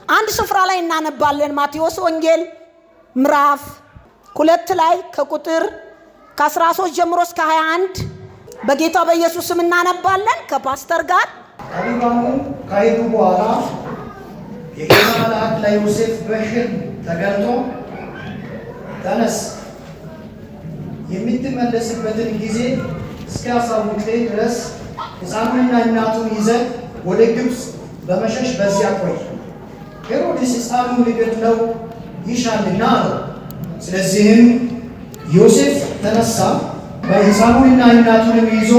አንድ ስፍራ ላይ እናነባለን። ማቴዎስ ወንጌል ምዕራፍ 2 ላይ ከቁጥር ከ13 ጀምሮ እስከ 21 በጌታ በኢየሱስ ስም እናነባለን ከፓስተር ጋር። ጠቢባኑ ከሄዱ በኋላ የጌታ መልአክ ለዮሴፍ በሕልም ተገልጦ ተነስ፣ የምትመለስበትን ጊዜ እስኪያሳውቅህ ድረስ ሕፃኑንና እናቱን ይዘህ ወደ ግብፅ በመሸሽ በዚያ ቆይ፣ ሄሮድስ ሕፃኑን ሊገድለው ይሻልና አለው። ስለዚህም ዮሴፍ ተነሳ፣ ሕፃኑንና እናቱንም ይዞ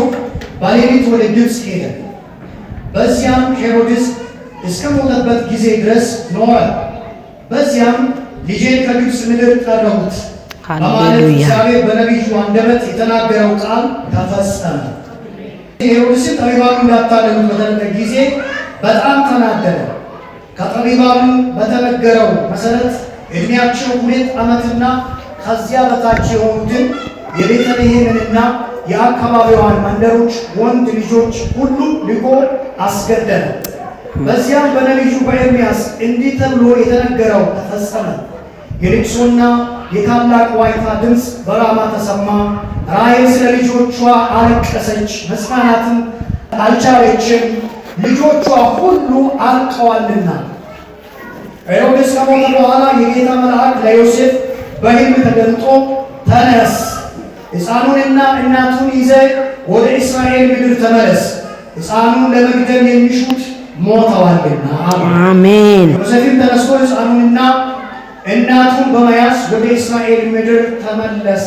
በሌሊት ወደ ግብፅ ሄደ። በዚያም ሄሮድስ እስከ ሞተበት ጊዜ ድረስ ኖረ። በዚያም ልጄን ከግብፅ ምድር ጠራሁት በማለት እግዚአብሔር በነቢዩ አንደበት የተናገረው ቃል ተፈጸመ። ሄሮድስም ጠቢባኑ እንዳታለሉት በተነገረ ጊዜ በጣም ተናደደ። ከጠቢባኑ በተነገረው መሰረት ዕድሜያቸው 2 ዓመትና ከዚያ በታች የሆኑትን የቤተልሔምንና የአካባቢዋን መንደሮች ወንድ ልጆች ሁሉ ልኮ አስገደለ። በዚያም በነቢዩ በኤርምያስ እንዲህ ተብሎ የተነገረው ተፈጸመ። የልቅሶና የታላቅ ዋይታ ድምፅ በራማ ተሰማ። ራሔል ስለ ልጆቿ አለቀሰች፣ መጽናናትም አልቻለችም፣ ልጆቿ ሁሉ አልቀዋልና። ሄሮድስ ከሞተ በኋላ የጌታ መልአክ ለዮሴፍ በሕልም ተገልጦ ተነስ፣ ሕፃኑንና እናቱን ይዘህ ወደ እስራኤል ምድር ተመለስ፣ ሕፃኑን ለመግደል የሚሹት ሞተዋልና። አሜን። ዮሴፍም ተነስቶ ሕፃኑንና እናቱን በመያዝ ወደ እስራኤል ምድር ተመለሰ።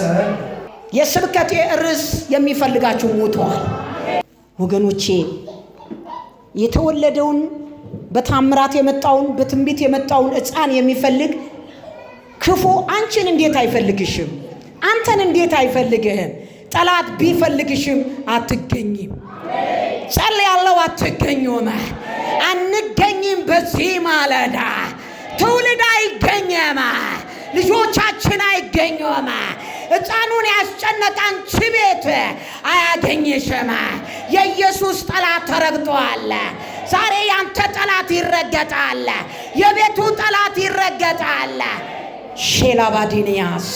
የስብከቴ ርዕስ የሚፈልጋችሁ ሞተዋል። ወገኖቼ የተወለደውን በታምራት የመጣውን በትንቢት የመጣውን ሕፃን የሚፈልግ ክፉ አንቺን እንዴት አይፈልግሽም? አንተን እንዴት አይፈልግህም? ጠላት ቢፈልግሽም አትገኝም። ጸልያለሁ፣ አትገኙም፣ አንገኝም። በዚህ ማለዳ ትውልድ አይገኝም፣ ልጆቻችን አይገኙም። ሕፃኑን ያስጨነቀ አንቺ ቤት አያገኝሽም። የኢየሱስ ጠላት ተረግጧል። ዛሬ ያንተ ጠላት ይረገጣል፣ የቤቱ ጠላት ይረገጣል። ሼላባዲኒያስ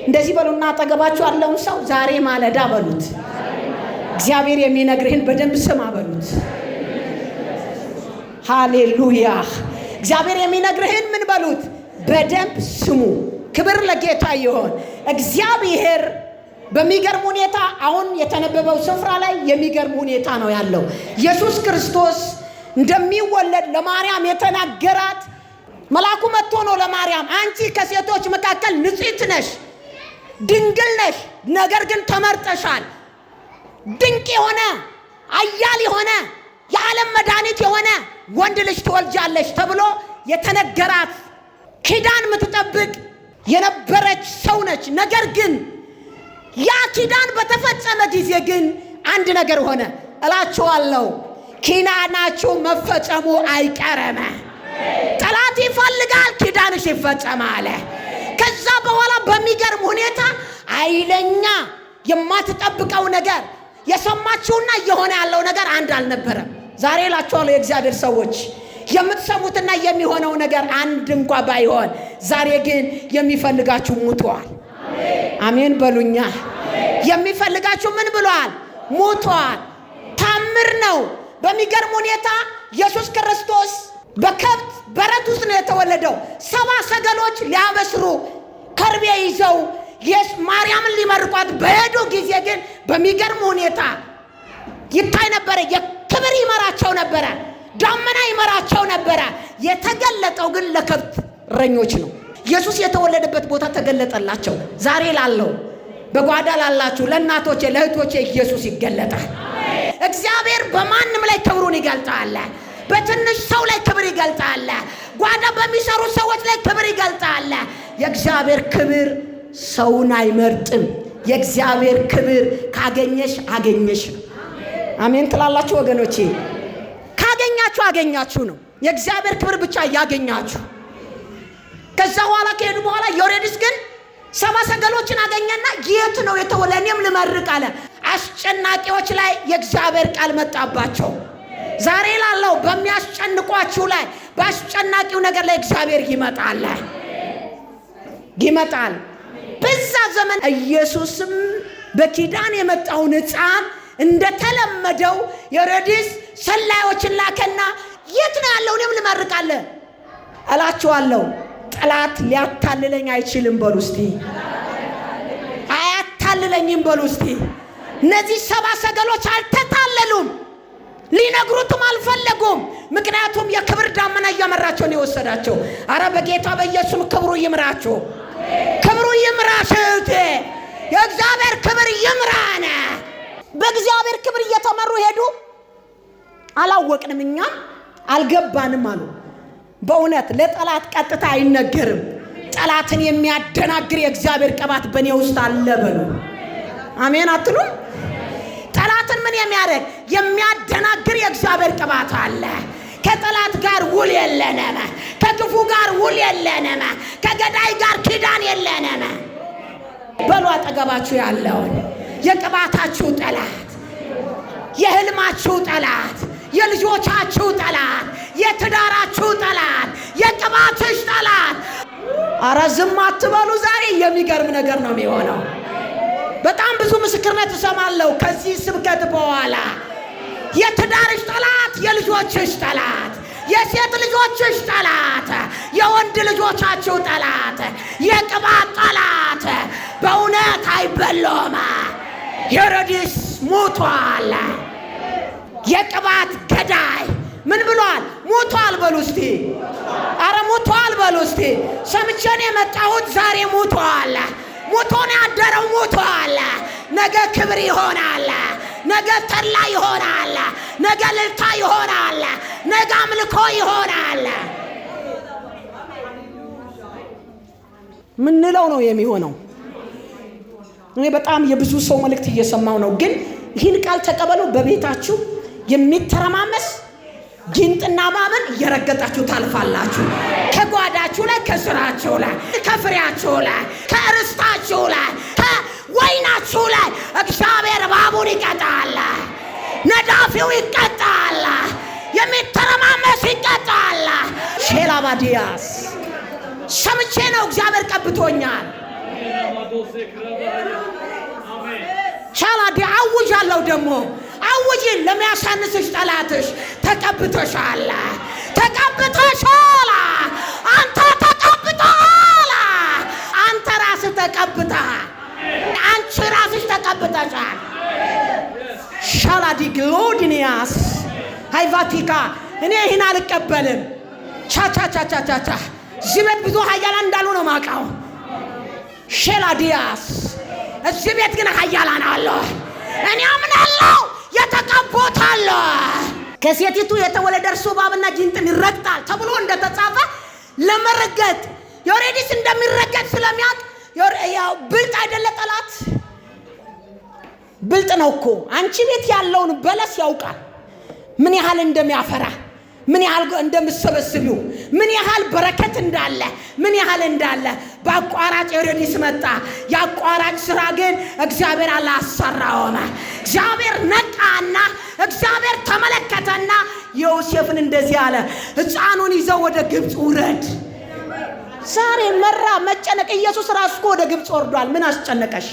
እንደዚህ በሉና አጠገባችሁ ያለውን ሰው ዛሬ ማለዳ በሉት። እግዚአብሔር የሚነግርህን በደንብ ስማ በሉት። ሃሌሉያ። እግዚአብሔር የሚነግርህን ምን በሉት? በደንብ ስሙ። ክብር ለጌታ ይሁን። እግዚአብሔር በሚገርም ሁኔታ አሁን የተነበበው ስፍራ ላይ የሚገርም ሁኔታ ነው ያለው። ኢየሱስ ክርስቶስ እንደሚወለድ ለማርያም የተናገራት መልአኩ መጥቶ ነው ለማርያም፣ አንቺ ከሴቶች መካከል ንጽሕት ነሽ፣ ድንግል ነሽ፣ ነገር ግን ተመርጠሻል፣ ድንቅ የሆነ አያል የሆነ የዓለም መድኃኒት የሆነ ወንድ ልጅ ትወልጃለሽ ተብሎ የተነገራት ኪዳን የምትጠብቅ የነበረች ሰው ነች። ነገር ግን ያ ኪዳን በተፈጸመ ጊዜ ግን አንድ ነገር ሆነ። እላችኋለሁ ኪዳናችሁ መፈጸሙ አይቀርም። ጠላት ይፈልጋል፣ ኪዳንሽ ይፈጸማል። ከዛ በኋላ በሚገርም ሁኔታ አይለኛ የማትጠብቀው ነገር የሰማችሁና እየሆነ ያለው ነገር አንድ አልነበረም። ዛሬ እላችኋለሁ የእግዚአብሔር ሰዎች የምትሰሙትና የሚሆነው ነገር አንድ እንኳ ባይሆን ዛሬ ግን የሚፈልጋችሁ ሞቷል። አሜን በሉኛ። የሚፈልጋችሁ ምን ብሏል? ሞቷል። ታምር ነው። በሚገርም ሁኔታ ኢየሱስ ክርስቶስ በከብት በረት ውስጥ ነው የተወለደው። 70 ሰገሎች ሊያበስሩ ከርቤ ይዘው ማርያምን ሊመርቋት በሄዱ ጊዜ ግን በሚገርም ሁኔታ ይታይ ነበረ። የክብር ይመራቸው ነበረ፣ ዳመና ይመራቸው ነበረ። የተገለጠው ግን ለከብት እረኞች ነው። ኢየሱስ የተወለደበት ቦታ ተገለጠላቸው። ዛሬ ላለው በጓዳ ላላችሁ ለእናቶቼ ለእህቶቼ ኢየሱስ ይገለጣል። እግዚአብሔር በማንም ላይ ክብሩን ይገልጣል። በትንሽ ሰው ላይ ክብር ይገልጣል። ጓዳ በሚሰሩ ሰዎች ላይ ክብር ይገልጣል። የእግዚአብሔር ክብር ሰውን አይመርጥም። የእግዚአብሔር ክብር ካገኘሽ አገኘሽ ነው። አሜን ትላላችሁ ወገኖቼ? ካገኛችሁ አገኛችሁ ነው። የእግዚአብሔር ክብር ብቻ ያገኛችሁ። ከዛ በኋላ ከሄዱ በኋላ ሄሮድስ ግን 70 ሰገሎችን አገኘና የት ነው የተወለደ? እኔም ልመርቅ አለ። አስጨናቂዎች ላይ የእግዚአብሔር ቃል መጣባቸው። ዛሬ ላለው በሚያስጨንቋችሁ ላይ በአስጨናቂው ነገር ላይ እግዚአብሔር ይመጣል። በዛ ዘመን ኢየሱስም በኪዳን የመጣውን ሕፃን እንደተለመደው ሄሮድስ ሰላዮችን ላከና የት ነው ያለው? እኔም ልመርቃለ እላችኋለሁ። ጠላት ሊያታልለኝ አይችልም በሉ እስቲ። አያታልለኝም በሉ እስቲ። እነዚህ 70 ሰገሎች አልተታለሉም፣ ሊነግሩትም አልፈለጉም። ምክንያቱም የክብር ዳመና እየመራቸው ነው የወሰዳቸው። አረ በጌታ በኢየሱስ ክብሩ ይምራችሁ፣ ክብሩ ይምራችሁ። የእግዚአብሔር ክብር ይምራነ። በእግዚአብሔር ክብር እየተመሩ ሄዱ። አላወቅንም፣ እኛ አልገባንም አሉ። በእውነት ለጠላት ቀጥታ አይነገርም። ጠላትን የሚያደናግር የእግዚአብሔር ቅባት በእኔ ውስጥ አለ በሉ። አሜን አትሉም? ጠላትን ምን የሚያደርግ የሚያደናግር የእግዚአብሔር ቅባት አለ። ከጠላት ጋር ውል የለንም፣ ከክፉ ጋር ውል የለንም፣ ከገዳይ ጋር ኪዳን የለንም በሉ። አጠገባችሁ ያለውን የቅባታችሁ ጠላት፣ የህልማችሁ ጠላት፣ የልጆቻችሁ ጠላት፣ የትዳራችሁ ጠላት፣ የቅባትሽ ጠላት፣ አረ ዝም አትበሉ። ዛሬ የሚገርም ነገር ነው የሚሆነው። በጣም ብዙ ምስክርነት እሰማለሁ ከዚህ ስብከት በኋላ። የትዳርሽ ጠላት፣ የልጆችሽ ጠላት፣ የሴት ልጆችሽ ጠላት፣ የወንድ ልጆቻችሁ ጠላት፣ የቅባት ጠላት በእውነት አይበሎም። ሄሮድስ ሞቷል። የቅባት ገዳይ ምን ብሏል? ሞቷል በሉ እስቲ። አረ ሞቷል በሉ እስቲ። ሰምቼን የመጣሁት ዛሬ ሞቷል። ሞቶን ያደረው ሞቷል። ነገ ክብር ይሆናል። ነገ ተድላ ይሆናል። ነገ እልልታ ይሆናል። ነገ አምልኮ ይሆናል። ምንለው ነው የሚሆነው። እኔ በጣም የብዙ ሰው መልእክት እየሰማው ነው። ግን ይህን ቃል ተቀበሉ። በቤታችሁ የሚተረማመስ ጊንጥና ማመን እየረገጣችሁ ታልፋላችሁ። ከጓዳችሁ ላይ፣ ከስራችሁ ላይ፣ ከፍሬያችሁ ላይ፣ ከርስታችሁ ላይ፣ ከወይናችሁ ላይ እግዚአብሔር እባቡን ይቀጣል። ነዳፊው ይቀጣል። የሚተረማመስ ይቀጣል። ሼላባዲያስ ሰምቼ ነው እግዚአብሔር ቀብቶኛል። ሻላዲ አውጃለሁ ደግሞ አውጂ። ለሚያሳንስሽ ጠላትሽ ተቀብተሻል፣ ተቀብተሻል። አንተ ተቀብተሃል። አንተ ራስህ ተቀብተሃል። አንቺ ራስሽ ተቀብተሻል። ሻላዲ ግሎዲኒያስ ሃይቫቲካ እኔ ይህን አልቀበልም። ቻቻቻቻቻቻ እዚህ ቤት ብዙ ኃያላን እንዳሉ ነው ማውቀው። ሼላዲያስ እዚህ ቤት ግን ኃያላን አለ። እኔ አምናለሁ የተቀቦታል። ከሴቲቱ የተወለደ እርሱ እባብና ጊንጥን ይረግጣል ተብሎ እንደተጻፈ ለመረገጥ ሄሮድስ እንደሚረገጥ ስለሚያውቅ ያው ብልጥ አይደለ ጠላት? ብልጥ ነው እኮ። አንቺ ቤት ያለውን በለስ ያውቃል፣ ምን ያህል እንደሚያፈራ፣ ምን ያህል እንደምትሰበስቢው፣ ምን ያህል በረከት እንዳለ፣ ምን ያህል እንዳለ። በአቋራጭ ሄሮድስ መጣ። የአቋራጭ ስራ ግን እግዚአብሔር አላሰራውም። እግዚአብሔር ነቃና እግዚአብሔር ተመለከተና ዮሴፍን እንደዚህ አለ፣ ሕፃኑን ይዘው ወደ ግብፅ ውረድ። ዛሬ መራ መጨነቅ። ኢየሱስ ራሱ እኮ ወደ ግብፅ ወርዷል። ምን አስጨነቀሽ?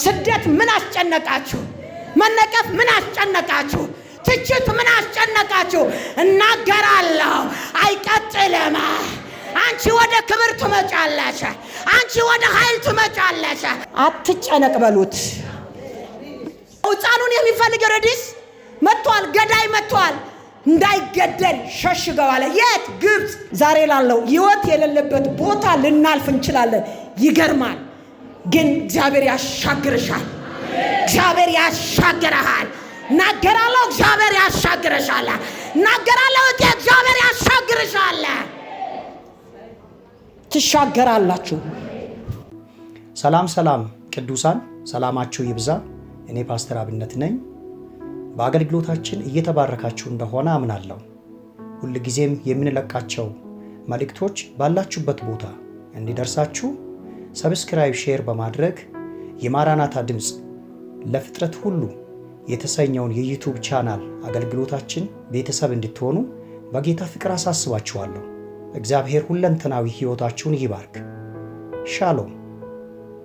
ስደት ምን አስጨነቃችሁ? መነቀፍ ምን አስጨነቃችሁ? ትችት ምን አስጨነቃችሁ? እናገራለሁ፣ አይቀጥልም። አንቺ ወደ ክብር ትመጫለሽ። አንቺ ወደ ኃይል ትመጫለሽ። አትጨነቅ በሉት። ሕፃኑን የሚፈልግ ሄሮድስ መጥቷል። ገዳይ መጥቷል። እንዳይገደል ሸሽገው አለ። የት? ግብፅ። ዛሬ ላለው ሕይወት የሌለበት ቦታ ልናልፍ እንችላለን። ይገርማል። ግን እግዚአብሔር ያሻግርሻል። እግዚአብሔር ያሻግርሃል። እናገራለሁ፣ እግዚአብሔር ያሻግርሻል። እናገራለሁ፣ እግዚአብሔር ያሻግርሻል። ትሻገራላችሁ። ሰላም ሰላም ቅዱሳን፣ ሰላማችሁ ይብዛ። እኔ ፓስተር አብነት ነኝ። በአገልግሎታችን እየተባረካችሁ እንደሆነ አምናለሁ። ሁልጊዜም የምንለቃቸው መልእክቶች ባላችሁበት ቦታ እንዲደርሳችሁ ሰብስክራይብ፣ ሼር በማድረግ የማራናታ ድምፅ ለፍጥረት ሁሉ የተሰኘውን የዩቲዩብ ቻናል አገልግሎታችን ቤተሰብ እንድትሆኑ በጌታ ፍቅር አሳስባችኋለሁ። እግዚአብሔር ሁለንተናዊ ሕይወታችሁን ይባርክ። ሻሎም